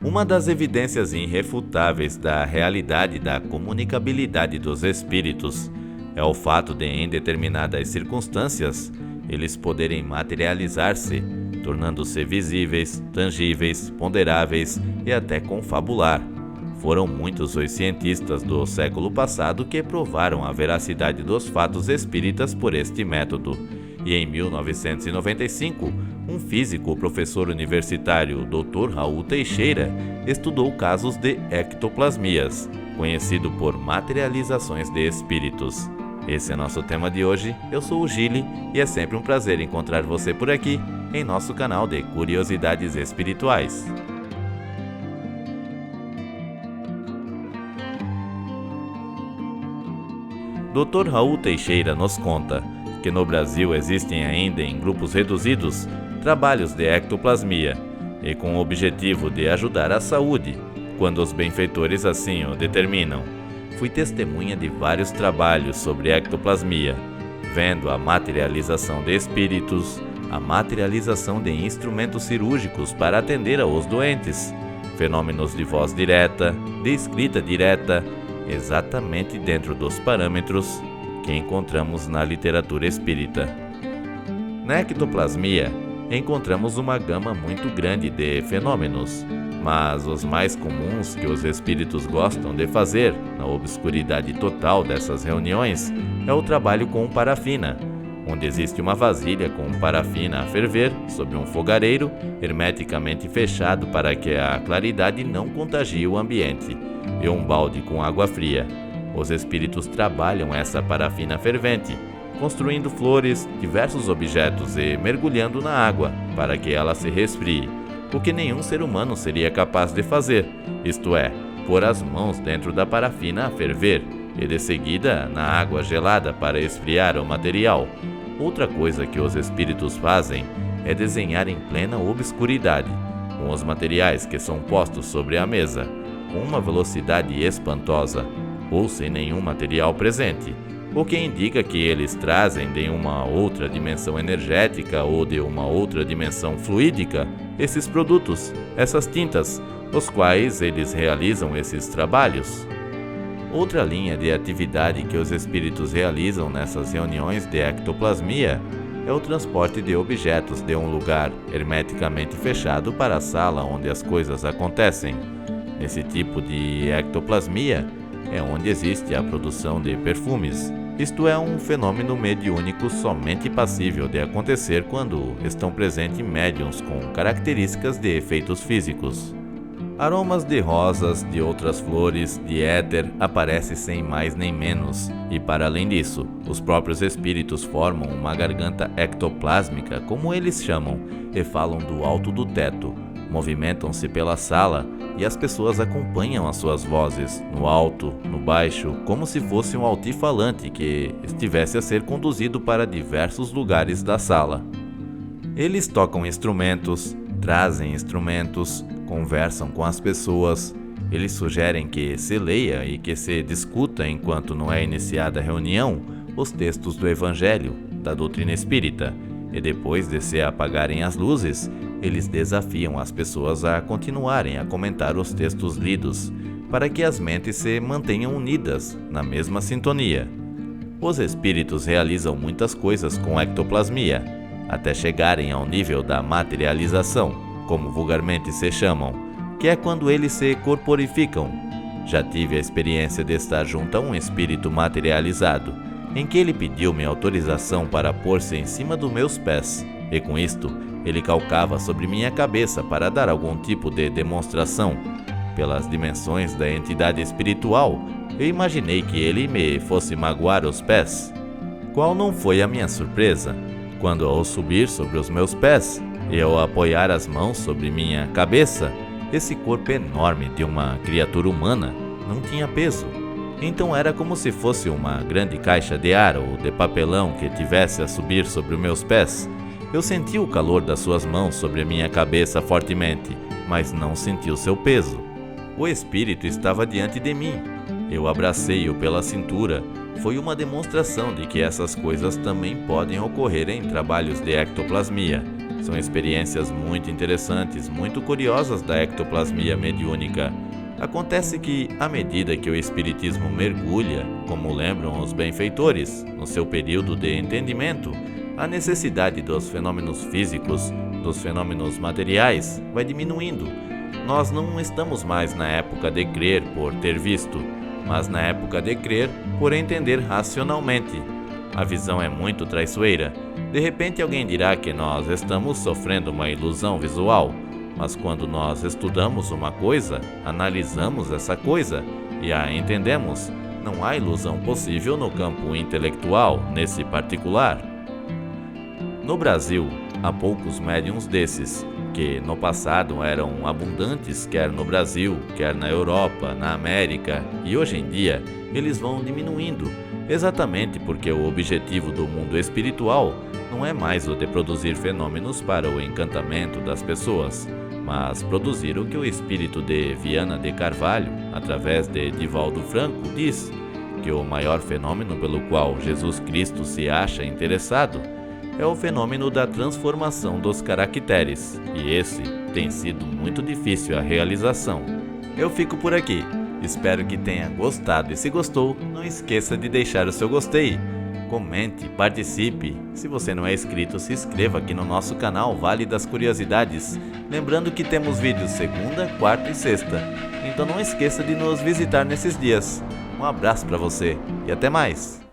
Uma das evidências irrefutáveis da realidade da comunicabilidade dos espíritos é o fato de, em determinadas circunstâncias, eles poderem materializar-se, tornando-se visíveis, tangíveis, ponderáveis e até confabular. Foram muitos os cientistas do século passado que provaram a veracidade dos fatos espíritas por este método. E em 1995, um físico professor universitário, Dr. Raul Teixeira, estudou casos de ectoplasmias, conhecido por materializações de espíritos. Esse é nosso tema de hoje. Eu sou o Gili e é sempre um prazer encontrar você por aqui, em nosso canal de Curiosidades Espirituais. Dr. Raul Teixeira nos conta que no Brasil existem ainda em grupos reduzidos trabalhos de ectoplasmia e com o objetivo de ajudar a saúde, quando os benfeitores assim o determinam. Fui testemunha de vários trabalhos sobre ectoplasmia, vendo a materialização de espíritos, a materialização de instrumentos cirúrgicos para atender aos doentes, fenômenos de voz direta, de escrita direta, exatamente dentro dos parâmetros que encontramos na literatura espírita. Na ectoplasmia, encontramos uma gama muito grande de fenômenos, mas os mais comuns que os espíritos gostam de fazer, na obscuridade total dessas reuniões, é o trabalho com parafina, onde existe uma vasilha com parafina a ferver sobre um fogareiro hermeticamente fechado para que a claridade não contagie o ambiente, e um balde com água fria. Os espíritos trabalham essa parafina fervente, construindo flores, diversos objetos e mergulhando na água para que ela se resfrie, o que nenhum ser humano seria capaz de fazer, isto é, pôr as mãos dentro da parafina a ferver e de seguida na água gelada para esfriar o material. Outra coisa que os espíritos fazem é desenhar em plena obscuridade, com os materiais que são postos sobre a mesa, com uma velocidade espantosa, ou sem nenhum material presente, o que indica que eles trazem de uma outra dimensão energética ou de uma outra dimensão fluídica esses produtos, essas tintas, os quais eles realizam esses trabalhos. Outra linha de atividade que os espíritos realizam nessas reuniões de ectoplasmia é o transporte de objetos de um lugar hermeticamente fechado para a sala onde as coisas acontecem. Nesse tipo de ectoplasmia é onde existe a produção de perfumes. Isto é um fenômeno mediúnico somente passível de acontecer quando estão presentes médiuns com características de efeitos físicos. Aromas de rosas, de outras flores, de éter aparecem sem mais nem menos, e para além disso, os próprios espíritos formam uma garganta ectoplásmica, como eles chamam, e falam do alto do teto. Movimentam-se pela sala e as pessoas acompanham as suas vozes, no alto, no baixo, como se fosse um altifalante que estivesse a ser conduzido para diversos lugares da sala. Eles tocam instrumentos, trazem instrumentos, conversam com as pessoas. Eles sugerem que se leia e que se discuta, enquanto não é iniciada a reunião, os textos do Evangelho, da doutrina espírita, e depois de se apagarem as luzes, eles desafiam as pessoas a continuarem a comentar os textos lidos, para que as mentes se mantenham unidas na mesma sintonia. Os espíritos realizam muitas coisas com ectoplasmia, até chegarem ao nível da materialização, como vulgarmente se chamam, que é quando eles se corporificam. Já tive a experiência de estar junto a um espírito materializado, em que ele pediu-me autorização para pôr-se em cima dos meus pés, e com isto ele calcava sobre minha cabeça para dar algum tipo de demonstração. Pelas dimensões da entidade espiritual, eu imaginei que ele me fosse magoar os pés. Qual não foi a minha surpresa, quando ao subir sobre os meus pés e ao apoiar as mãos sobre minha cabeça, esse corpo enorme de uma criatura humana não tinha peso. Então era como se fosse uma grande caixa de ar ou de papelão que tivesse a subir sobre os meus pés. Eu senti o calor das suas mãos sobre a minha cabeça fortemente, mas não senti o seu peso. O espírito estava diante de mim. Eu abracei-o pela cintura. Foi uma demonstração de que essas coisas também podem ocorrer em trabalhos de ectoplasmia, São experiências muito interessantes, muito curiosas da ectoplasmia mediúnica. Acontece que, à medida que o espiritismo mergulha, como lembram os benfeitores, no seu período de entendimento, a necessidade dos fenômenos físicos, dos fenômenos materiais, vai diminuindo. Nós não estamos mais na época de crer por ter visto, mas na época de crer por entender racionalmente. A visão é muito traiçoeira. De repente alguém dirá que nós estamos sofrendo uma ilusão visual, mas quando nós estudamos uma coisa, analisamos essa coisa e a entendemos, não há ilusão possível no campo intelectual, nesse particular. No Brasil, há poucos médiuns desses, que no passado eram abundantes quer no Brasil, quer na Europa, na América, e hoje em dia eles vão diminuindo, exatamente porque o objetivo do mundo espiritual não é mais o de produzir fenômenos para o encantamento das pessoas, mas produzir o que o espírito de Viana de Carvalho, através de Divaldo Franco, diz, que o maior fenômeno pelo qual Jesus Cristo se acha interessado é o fenômeno da transformação dos caracteres, e esse tem sido muito difícil a realização. Eu fico por aqui, espero que tenha gostado e se gostou, não esqueça de deixar o seu gostei, comente, participe, se você não é inscrito, se inscreva aqui no nosso canal Vale das Curiosidades, lembrando que temos vídeos segunda, quarta e sexta, então não esqueça de nos visitar nesses dias. Um abraço para você e até mais!